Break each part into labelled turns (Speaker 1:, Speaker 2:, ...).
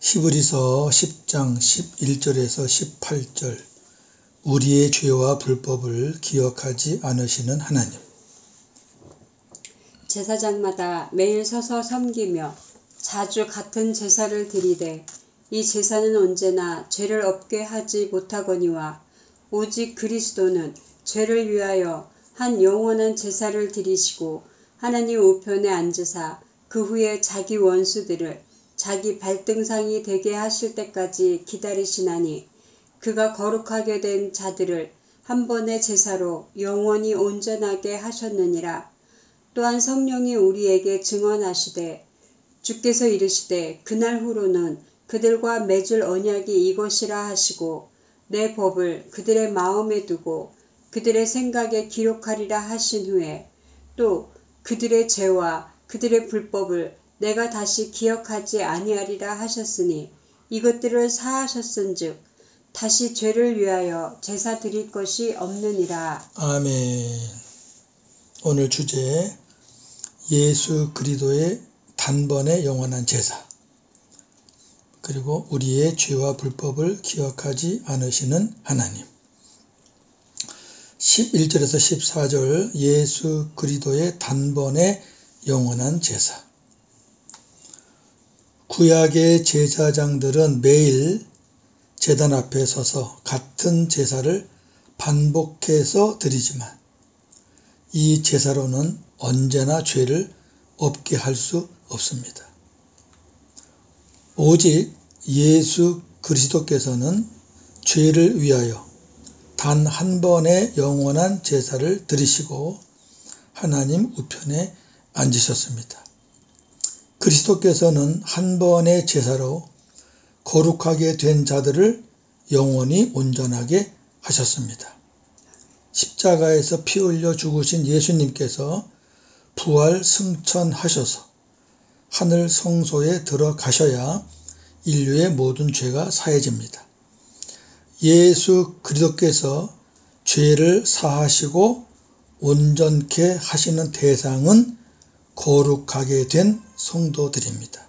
Speaker 1: 히브리서 10장 11절에서 18절. 우리의 죄와 불법을 기억하지 않으시는 하나님.
Speaker 2: 제사장마다 매일 서서 섬기며 자주 같은 제사를 드리되 이 제사는 언제나 죄를 없게 하지 못하거니와 오직 그리스도는 죄를 위하여 한 영원한 제사를 드리시고 하나님 우편에 앉으사 그 후에 자기 원수들을 자기 발등상이 되게 하실 때까지 기다리시나니 그가 거룩하게 된 자들을 한 번의 제사로 영원히 온전하게 하셨느니라. 또한 성령이 우리에게 증언하시되 주께서 이르시되 그날 후로는 그들과 맺을 언약이 이것이라 하시고 내 법을 그들의 마음에 두고 그들의 생각에 기록하리라 하신 후에 또 그들의 죄와 그들의 불법을 내가 다시 기억하지 아니하리라 하셨으니 이것들을 사하셨은즉 다시 죄를 위하여 제사 드릴 것이 없느니라.
Speaker 1: 아멘. 오늘 주제 예수 그리스도의 단번에 영원한 제사, 그리고 우리의 죄와 불법을 기억하지 않으시는 하나님. 11절에서 14절. 예수 그리스도의 단번에 영원한 제사. 구약의 제사장들은 매일 제단 앞에 서서 같은 제사를 반복해서 드리지만 이 제사로는 언제나 죄를 없게 할 수 없습니다. 오직 예수 그리스도께서는 죄를 위하여 단 한 번의 영원한 제사를 드리시고 하나님 우편에 앉으셨습니다. 그리스도께서는 한 번의 제사로 거룩하게 된 자들을 영원히 온전하게 하셨습니다. 십자가에서 피 흘려 죽으신 예수님께서 부활 승천하셔서 하늘 성소에 들어가셔야 인류의 모든 죄가 사해집니다. 예수 그리스도께서 죄를 사하시고 온전케 하시는 대상은 거룩하게 된 성도들입니다.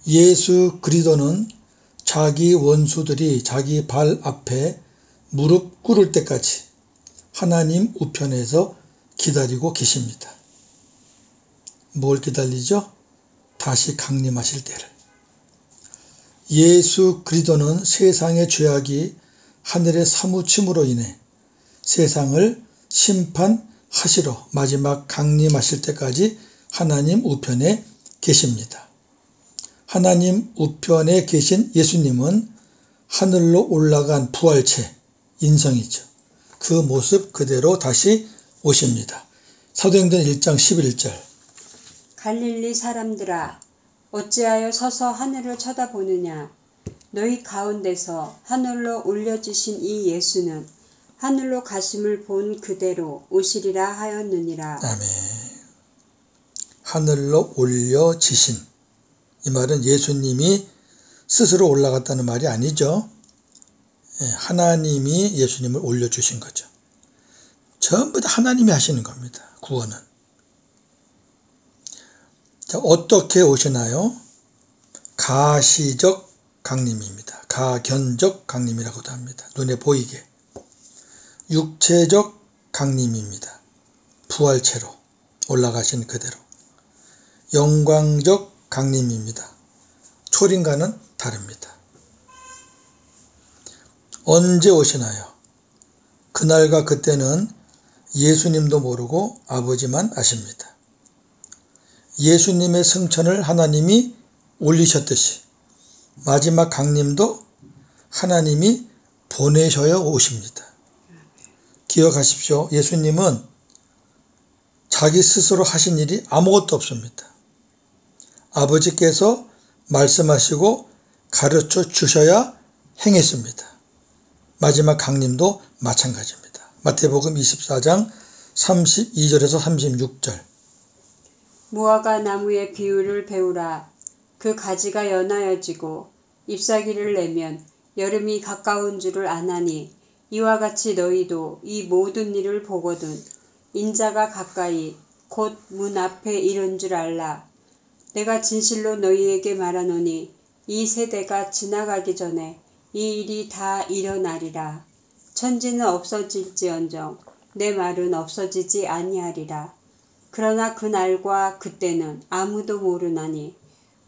Speaker 1: 예수 그리스도는 자기 원수들이 자기 발 앞에 무릎 꿇을 때까지 하나님 우편에서 기다리고 계십니다. 뭘 기다리죠? 다시 강림하실 때를. 예수 그리스도는 세상의 죄악이 하늘에 사무침으로 인해 세상을 심판하시러 마지막 강림하실 때까지 하나님 우편에 계십니다. 하나님 우편에 계신 예수님은 하늘로 올라간 부활체, 인성이죠. 그 모습 그대로 다시 오십니다. 사도행전 1장 11절.
Speaker 2: 갈릴리 사람들아 어찌하여 서서 하늘을 쳐다보느냐. 너희 가운데서 하늘로 올려지신 이 예수는 하늘로 가심을 본 그대로 오시리라 하였느니라.
Speaker 1: 아멘. 하늘로 올려지신, 이 말은 예수님이 스스로 올라갔다는 말이 아니죠. 하나님이 예수님을 올려주신 거죠. 전부 다 하나님이 하시는 겁니다. 구원은. 자, 어떻게 오시나요? 가시적 강림입니다. 가견적 강림이라고도 합니다. 눈에 보이게. 육체적 강림입니다. 부활체로 올라가신 그대로. 영광적 강림입니다. 초림과는 다릅니다. 언제 오시나요? 그날과 그때는 예수님도 모르고 아버지만 아십니다. 예수님의 승천을 하나님이 올리셨듯이 마지막 강림도 하나님이 보내셔야 오십니다. 기억하십시오. 예수님은 자기 스스로 하신 일이 아무것도 없습니다. 아버지께서 말씀하시고 가르쳐 주셔야 행했습니다. 마지막 강림도 마찬가지입니다. 마태복음 24장 32절에서 36절.
Speaker 2: 무화과 나무의 비유를 배우라. 그 가지가 연하여지고 잎사귀를 내면 여름이 가까운 줄을 아나니 이와 같이 너희도 이 모든 일을 보거든 인자가 가까이 곧 문 앞에 이른 줄 알라. 내가 진실로 너희에게 말하노니 이 세대가 지나가기 전에 이 일이 다 일어나리라. 천지는 없어질지언정 내 말은 없어지지 아니하리라. 그러나 그날과 그때는 아무도 모르나니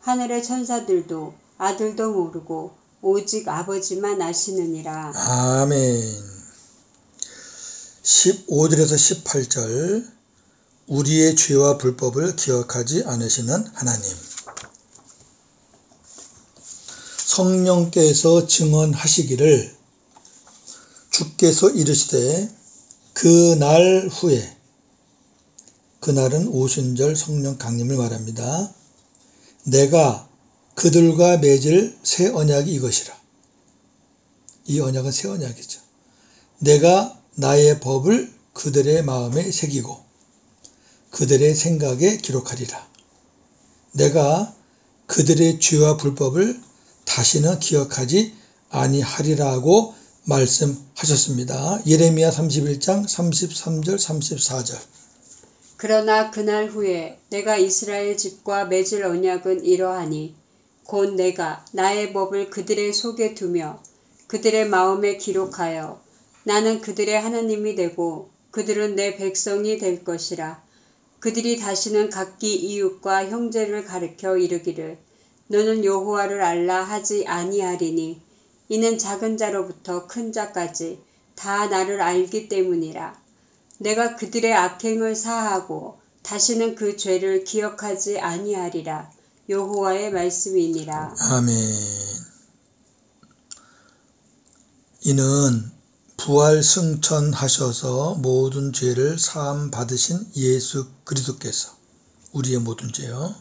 Speaker 2: 하늘의 천사들도 아들도 모르고 오직 아버지만 아시느니라.
Speaker 1: 아멘. 15절에서 18절 우리의 죄와 불법을 기억하지 않으시는 하나님. 성령께서 증언하시기를 주께서 이르시되 그날 후에, 그날은 오순절 성령 강림을 말합니다. 내가 그들과 맺을 새 언약이 이것이라. 이 언약은 새 언약이죠. 내가 나의 법을 그들의 마음에 새기고 그들의 생각에 기록하리라. 내가 그들의 죄와 불법을 다시는 기억하지 아니하리라고 말씀하셨습니다. 예레미야 31장 33절 34절.
Speaker 2: 그러나 그날 후에 내가 이스라엘 집과 맺을 언약은 이러하니 곧 내가 나의 법을 그들의 속에 두며 그들의 마음에 기록하여 나는 그들의 하나님이 되고 그들은 내 백성이 될 것이라. 그들이 다시는 각기 이웃과 형제를 가르쳐 이르기를 너는 여호와를 알라 하지 아니하리니 이는 작은 자로부터 큰 자까지 다 나를 알기 때문이라. 내가 그들의 악행을 사하고 다시는 그 죄를 기억하지 아니하리라. 여호와의 말씀이니라.
Speaker 1: 아멘. 이는 부활 승천하셔서 모든 죄를 사함 받으신 예수 그리스도께서 우리의 모든 죄요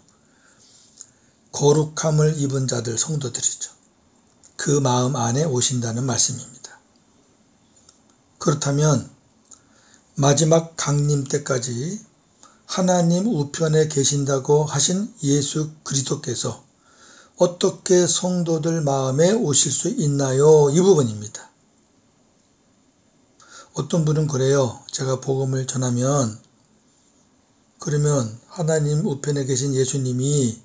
Speaker 1: 거룩함을 입은 자들 성도들이죠. 그 마음 안에 오신다는 말씀입니다. 그렇다면 마지막 강림 때까지 하나님 우편에 계신다고 하신 예수 그리스도께서 어떻게 성도들 마음에 오실 수 있나요? 이 부분입니다. 어떤 분은 그래요. 제가 복음을 전하면 그러면 하나님 우편에 계신 예수님이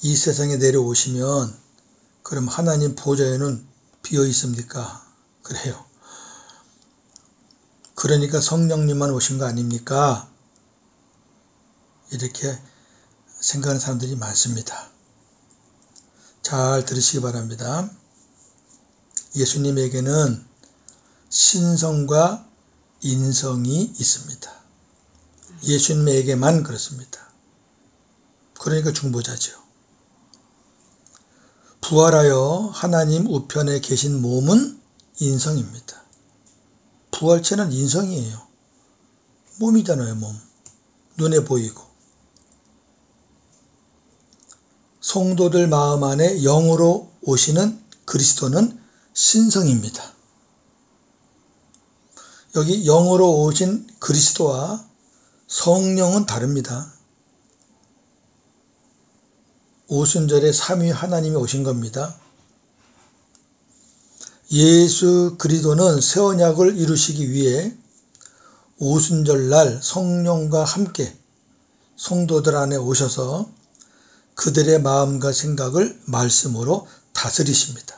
Speaker 1: 이 세상에 내려오시면 그럼 하나님 보좌에는 비어 있습니까? 그래요. 그러니까 성령님만 오신 거 아닙니까? 이렇게 생각하는 사람들이 많습니다. 잘 들으시기 바랍니다. 예수님에게는 신성과 인성이 있습니다. 예수님에게만 그렇습니다. 그러니까 중보자죠. 부활하여 하나님 우편에 계신 몸은 인성입니다. 부활체는 인성이에요. 몸이잖아요, 몸. 눈에 보이고. 성도들 마음 안에 영으로 오시는 그리스도는 신성입니다. 여기 영으로 오신 그리스도와 성령은 다릅니다. 오순절에 삼위 하나님이 오신 겁니다. 예수 그리스도는 새 언약을 이루시기 위해 오순절날 성령과 함께 성도들 안에 오셔서 그들의 마음과 생각을 말씀으로 다스리십니다.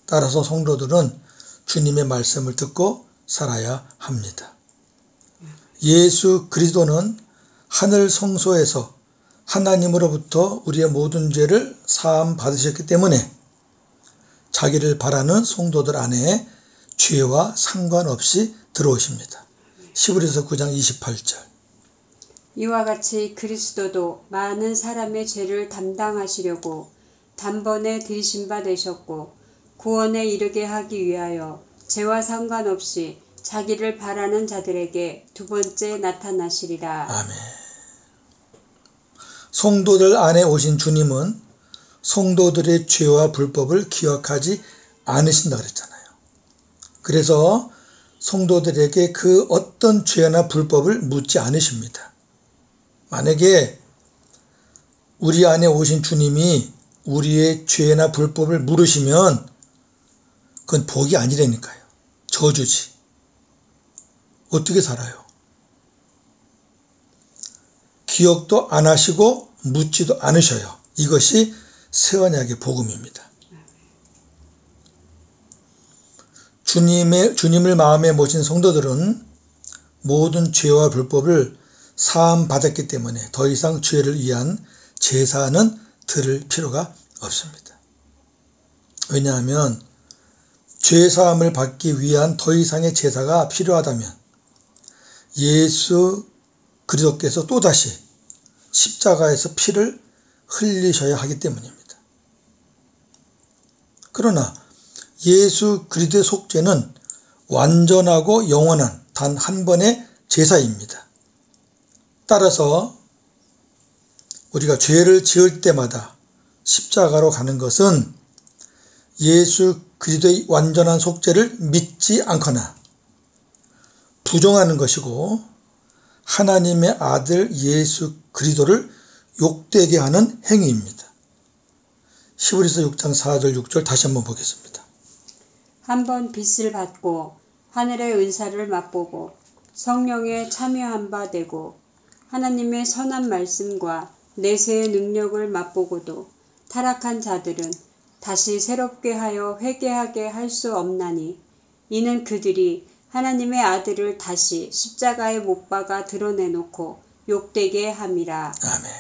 Speaker 1: 따라서 성도들은 주님의 말씀을 듣고 살아야 합니다. 예수 그리스도는 하늘 성소에서 하나님으로부터 우리의 모든 죄를 사함 받으셨기 때문에 자기를 바라는 성도들 안에 죄와 상관없이 들어오십니다. 히브리서 9장 28절.
Speaker 2: 이와 같이 그리스도도 많은 사람의 죄를 담당하시려고 단번에 들이신 바 되셨고 구원에 이르게 하기 위하여 죄와 상관없이 자기를 바라는 자들에게 두 번째 나타나시리라.
Speaker 1: 아멘. 성도들 안에 오신 주님은 성도들의 죄와 불법을 기억하지 않으신다 그랬잖아요. 그래서 성도들에게 그 어떤 죄나 불법을 묻지 않으십니다. 만약에 우리 안에 오신 주님이 우리의 죄나 불법을 물으시면 그건 복이 아니라니까요. 저주지. 어떻게 살아요? 기억도 안 하시고 묻지도 않으셔요. 이것이 새 언약의 복음입니다. 주님을 마음에 모신 성도들은 모든 죄와 불법을 사함 받았기 때문에 더 이상 죄를 위한 제사는 드릴 필요가 없습니다. 왜냐하면 죄사함을 받기 위한 더 이상의 제사가 필요하다면 예수 그리스도께서 또다시 십자가에서 피를 흘리셔야 하기 때문입니다. 그러나 예수 그리스도의 속죄는 완전하고 영원한 단 한 번의 제사입니다. 따라서 우리가 죄를 지을 때마다 십자가로 가는 것은 예수 그리스도의 완전한 속죄를 믿지 않거나 부정하는 것이고 하나님의 아들 예수 그리스도를 욕되게 하는 행위입니다. 히브리서 6장 4절 6절 다시 한번 보겠습니다.
Speaker 2: 한번 빛을 받고 하늘의 은사를 맛보고 성령에 참여한 바 되고 하나님의 선한 말씀과 내세의 능력을 맛보고도 타락한 자들은 다시 새롭게 하여 회개하게 할 수 없나니 이는 그들이 하나님의 아들을 다시 십자가에 못 박아 드러내놓고 욕되게 함이라.
Speaker 1: 아멘.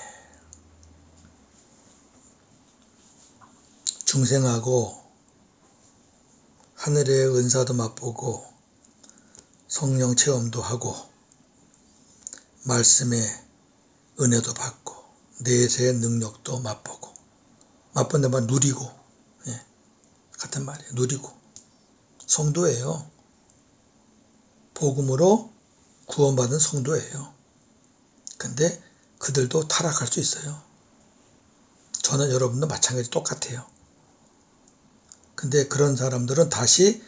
Speaker 1: 중생하고 하늘의 은사도 맛보고 성령 체험도 하고 말씀의 은혜도 받고 내세의 능력도 맛보고 맛본다 말 누리고 같은 말이에요. 누리고 성도예요. 복음으로 구원받은 성도예요. 근데 그들도 타락할 수 있어요. 저는 여러분도 마찬가지 똑같아요. 근데 그런 사람들은 다시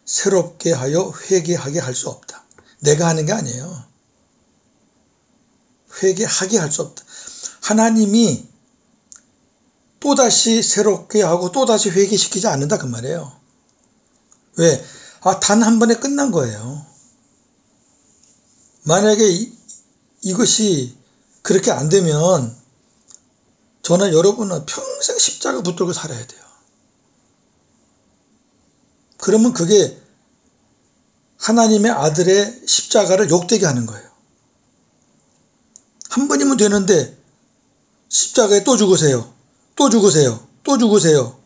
Speaker 1: 새롭게 하여 회개하게 할 수 없다. 내가 하는 게 아니에요. 회개하게 할 수 없다. 하나님이 또다시 새롭게 하고 또다시 회개시키지 않는다 그 말이에요. 왜? 단 한 번에 끝난 거예요. 만약에 이것이 그렇게 안 되면 저는 여러분은 평생 십자가 붙들고 살아야 돼요. 그러면 그게 하나님의 아들의 십자가를 욕되게 하는 거예요. 한 번이면 되는데 십자가에 또 죽으세요. 또 죽으세요. 또 죽으세요.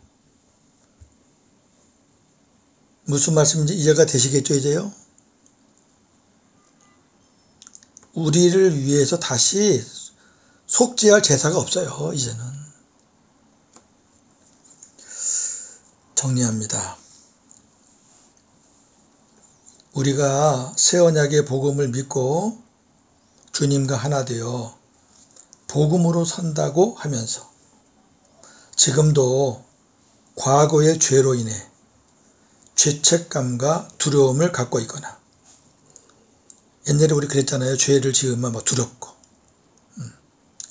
Speaker 1: 무슨 말씀인지 이해가 되시겠죠, 이제요? 우리를 위해서 다시 속죄할 제사가 없어요, 이제는. 정리합니다. 우리가 새 언약의 복음을 믿고 주님과 하나 되어 복음으로 산다고 하면서 지금도 과거의 죄로 인해 죄책감과 두려움을 갖고 있거나 옛날에 우리 그랬잖아요. 죄를 지으면 막 두렵고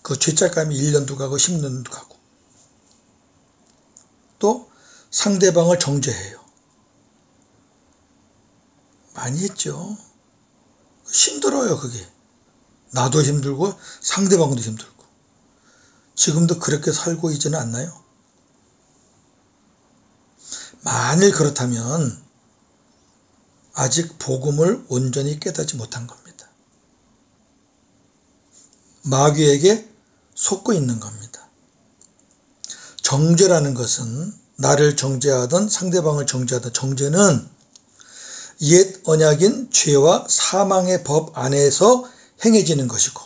Speaker 1: 그 죄책감이 1년도 가고 10년도 가고 또 상대방을 정죄해요. 많이 했죠. 힘들어요, 그게. 나도 힘들고 상대방도 힘들고. 지금도 그렇게 살고 있지는 않나요? 만일 그렇다면 아직 복음을 온전히 깨닫지 못한 겁니다. 마귀에게 속고 있는 겁니다. 정죄라는 것은 나를 정죄하든 상대방을 정죄하든 정죄는 옛 언약인 죄와 사망의 법 안에서 행해지는 것이고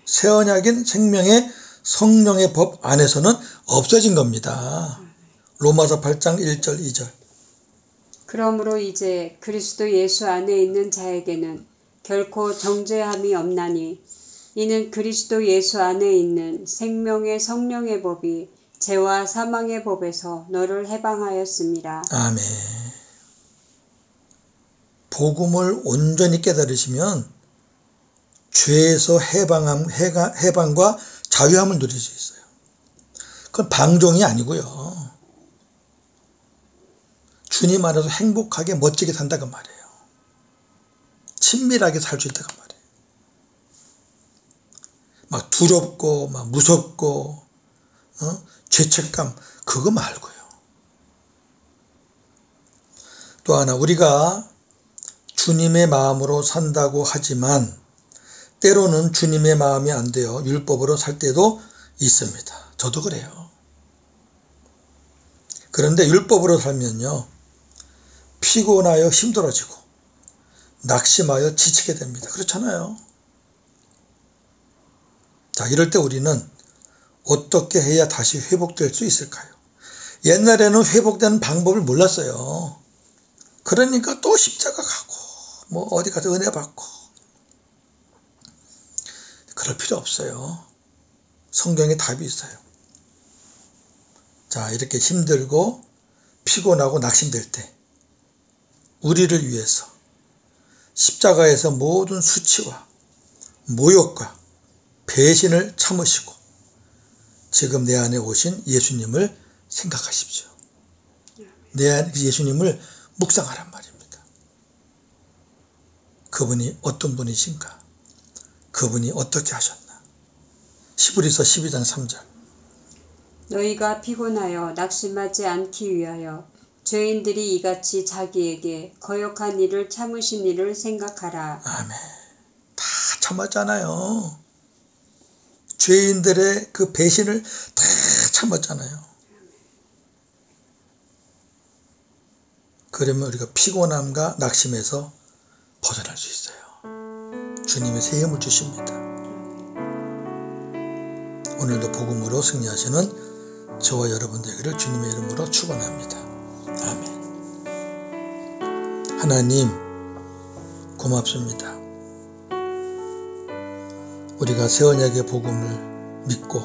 Speaker 1: 새 언약인 생명의 성령의 법 안에서는 없어진 겁니다. 로마서 8장 1절 2절.
Speaker 2: 그러므로 이제 그리스도 예수 안에 있는 자에게는 결코 정죄함이 없나니 이는 그리스도 예수 안에 있는 생명의 성령의 법이 죄와 사망의 법에서 너를 해방하였습니다.
Speaker 1: 아멘. 복음을 온전히 깨달으시면 죄에서 해방과 자유함을 누릴 수 있어요. 그건 방종이 아니고요. 주님 안에서 행복하게 멋지게 산다고 말이에요. 친밀하게 살 수 있다고 말이에요. 막 두렵고 막 무섭고 죄책감 그거 말고요. 또 하나 우리가 주님의 마음으로 산다고 하지만 때로는 주님의 마음이 안 돼요. 율법으로 살 때도 있습니다. 저도 그래요. 그런데 율법으로 살면요. 피곤하여 힘들어지고 낙심하여 지치게 됩니다. 그렇잖아요. 자, 이럴 때 우리는 어떻게 해야 다시 회복될 수 있을까요? 옛날에는 회복되는 방법을 몰랐어요. 그러니까 또 십자가 가고 뭐 어디 가서 은혜 받고 그럴 필요 없어요. 성경에 답이 있어요. 자, 이렇게 힘들고 피곤하고 낙심될 때 우리를 위해서 십자가에서 모든 수치와 모욕과 배신을 참으시고 지금 내 안에 오신 예수님을 생각하십시오. 내 안에 예수님을 묵상하란 말입니다. 그분이 어떤 분이신가? 그분이 어떻게 하셨나? 히브리서 12장 3절.
Speaker 2: 너희가 피곤하여 낙심하지 않기 위하여 죄인들이 이같이 자기에게 거역한 일을 참으신 일을 생각하라.
Speaker 1: 아멘. 다 참았잖아요. 죄인들의 그 배신을 다 참았잖아요. 그러면 우리가 피곤함과 낙심에서 벗어날 수 있어요. 주님의 새 힘을 주십니다. 오늘도 복음으로 승리하시는 저와 여러분 되기를 주님의 이름으로 축원합니다. 아멘. 하나님 고맙습니다. 우리가 새 언약의 복음을 믿고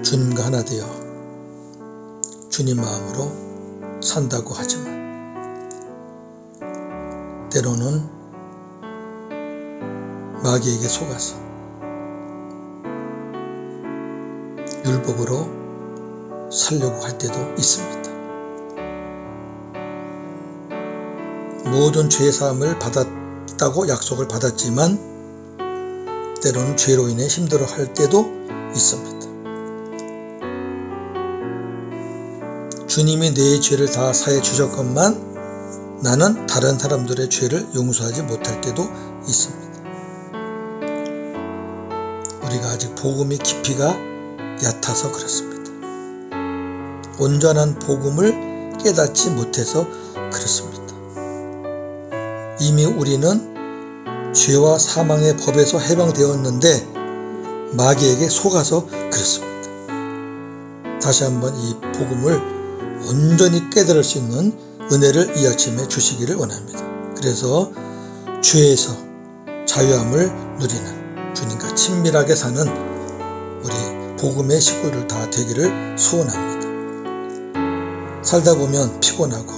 Speaker 1: 주님과 하나 되어 주님 마음으로 산다고 하지만 때로는 마귀에게 속아서 율법으로 살려고 할 때도 있습니다. 모든 죄사함을 받았다고 약속을 받았지만 때로는 죄로 인해 힘들어할 때도 있습니다. 주님이 내 죄를 다 사해 주셨건만 나는 다른 사람들의 죄를 용서하지 못할 때도 있습니다. 우리가 아직 복음의 깊이가 얕아서 그렇습니다. 온전한 복음을 깨닫지 못해서 그렇습니다. 이미 우리는 죄와 사망의 법에서 해방되었는데 마귀에게 속아서 그렇습니다. 다시 한번 이 복음을 온전히 깨달을 수 있는 은혜를 이 아침에 주시기를 원합니다. 그래서 죄에서 자유함을 누리는 주님과 친밀하게 사는 우리 복음의 식구들 다 되기를 소원합니다. 살다 보면 피곤하고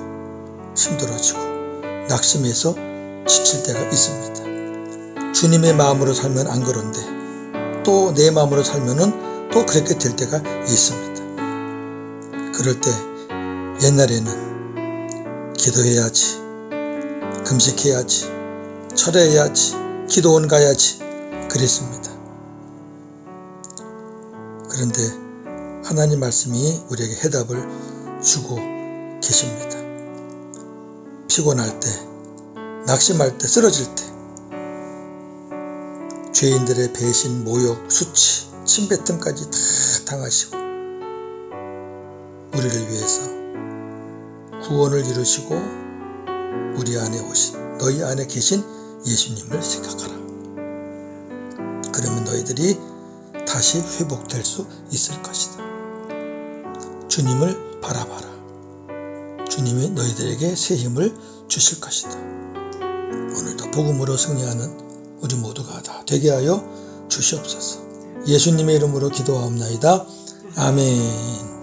Speaker 1: 힘들어지고 낙심해서 지칠 때가 있습니다. 주님의 마음으로 살면 안 그런데 또 내 마음으로 살면은 또 그렇게 될 때가 있습니다. 그럴 때 옛날에는 기도해야지, 금식해야지, 철회해야지, 기도원 가야지 그랬습니다. 그런데 하나님 말씀이 우리에게 해답을 주고 계십니다. 피곤할 때, 낙심할 때, 쓰러질 때 죄인들의 배신, 모욕, 수치, 침뱉음까지 다 당하시고 우리를 위해서 구원을 이루시고 우리 안에 오신 너희 안에 계신 예수님을 생각하라. 그러면 너희들이 다시 회복될 수 있을 것이다. 주님을 바라봐라. 주님이 너희들에게 새 힘을 주실 것이다. 오늘도 복음으로 승리하는 우리 모두가 다 되게 하여 주시옵소서. 예수님의 이름으로 기도하옵나이다. 아멘.